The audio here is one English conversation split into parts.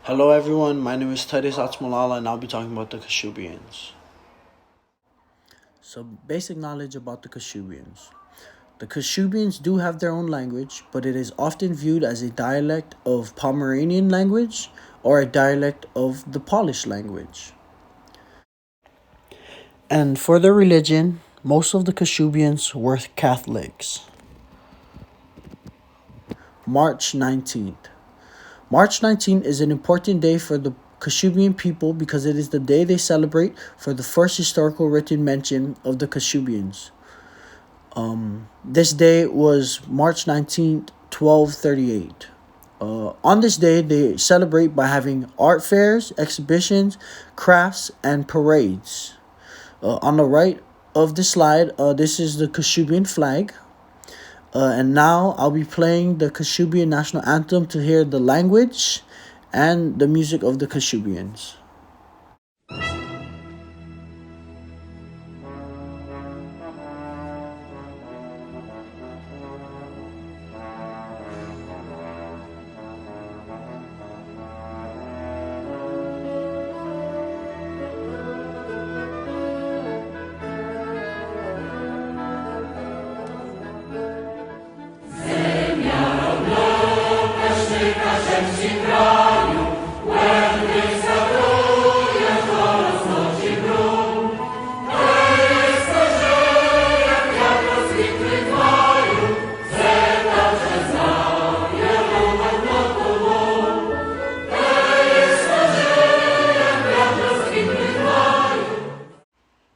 Hello everyone, my name is Mokiao-Atimalala and I'll be talking about the Kashubians. So basic knowledge about the Kashubians. The Kashubians do have their own language, but it is often viewed as a dialect of Pomeranian language or a dialect of the Polish language. And for their religion, most of the Kashubians were Catholics. March 19th. March 19th is an important day for the Kashubian people because it is the day they celebrate for the first historical written mention of the Kashubians. This day was March 19th, 1238. On this day, they celebrate by having art fairs, exhibitions, crafts, and parades. On the right of the slide, this is the Kashubian flag. And now I'll be playing the Kashubian national anthem to hear the language and the music of the Kashubians.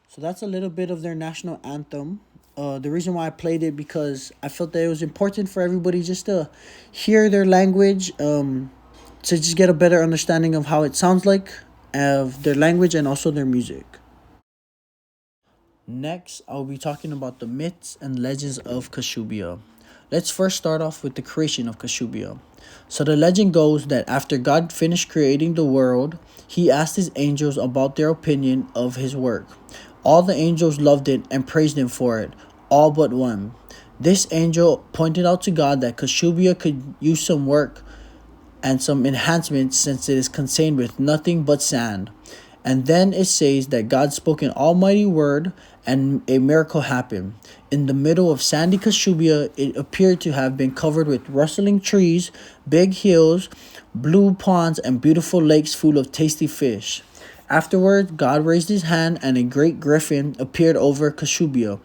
So that's a little bit of their national anthem. The reason why I played it because I felt that it was important for everybody just to hear their language, to just get a better understanding of how it sounds like, of their language and also their music. Next, I'll be talking about the myths and legends of Kashubia. Let's first start off with the creation of Kashubia. So the legend goes that after God finished creating the world, he asked his angels about their opinion of his work. All the angels loved it and praised him for it, all but one. This angel pointed out to God that Kashubia could use some work and some enhancements since it is contained with nothing but sand. And then it says that God spoke an almighty word and a miracle happened. In the middle of sandy Kashubia, it appeared to have been covered with rustling trees, big hills, blue ponds, and beautiful lakes full of tasty fish. Afterward, God raised his hand and a great griffin appeared over Kashubia.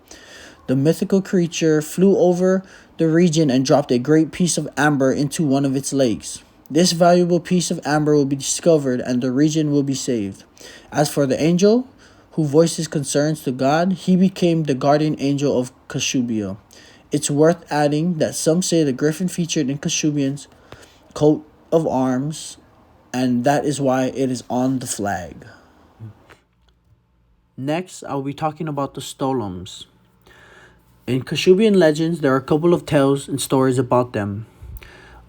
The mythical creature flew over the region and dropped a great piece of amber into one of its lakes. This valuable piece of amber will be discovered and the region will be saved. As for the angel, who voiced his concerns to God, he became the guardian angel of Kashubia. It's worth adding that some say the griffin featured in Kashubian's coat of arms, and that is why it is on the flag. Next, I'll be talking about the Stolums. In Kashubian legends, there are a couple of tales and stories about them.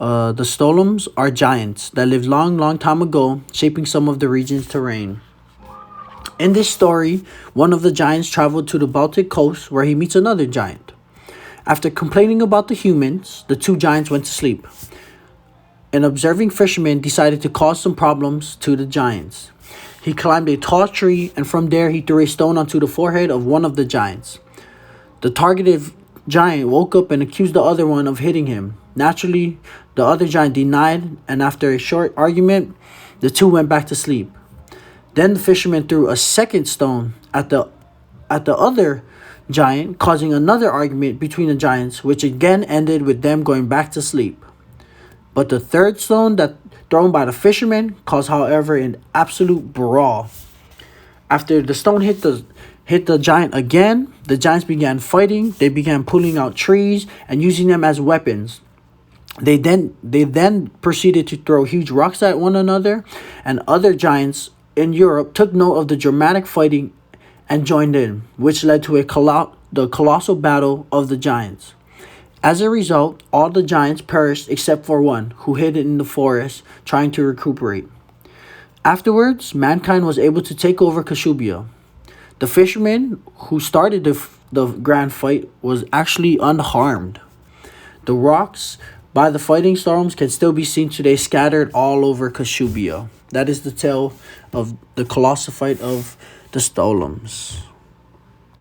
The Stolums are giants that lived long time ago, shaping some of the region's terrain. In this story, one of the giants traveled to the Baltic coast where he meets another giant. After complaining about the humans, the two giants went to sleep. An observing fisherman decided to cause some problems to the giants. He climbed a tall tree and from there he threw a stone onto the forehead of one of the giants. The targeted giant woke up and accused the other one of hitting him. Naturally, the other giant denied, and after a short argument, the two went back to sleep. Then the fisherman threw a second stone at the other giant, causing another argument between the giants, which again ended with them going back to sleep. But the third stone that thrown by the fisherman caused, however, an absolute brawl. After the stone hit the giant again, the giants began fighting. They began pulling out trees and using them as weapons. They then proceeded to throw huge rocks at one another, and other giants in Europe took note of the dramatic fighting and joined in, which led to the colossal battle of the giants. As a result, all the giants perished except for one, who hid in the forest trying to recuperate. Afterwards, mankind was able to take over Kashubia. The fisherman who started the grand fight was actually unharmed. The rocks by the fighting storms can still be seen today scattered all over Kashubia. That is the tale of the colossal fight of the Stolums.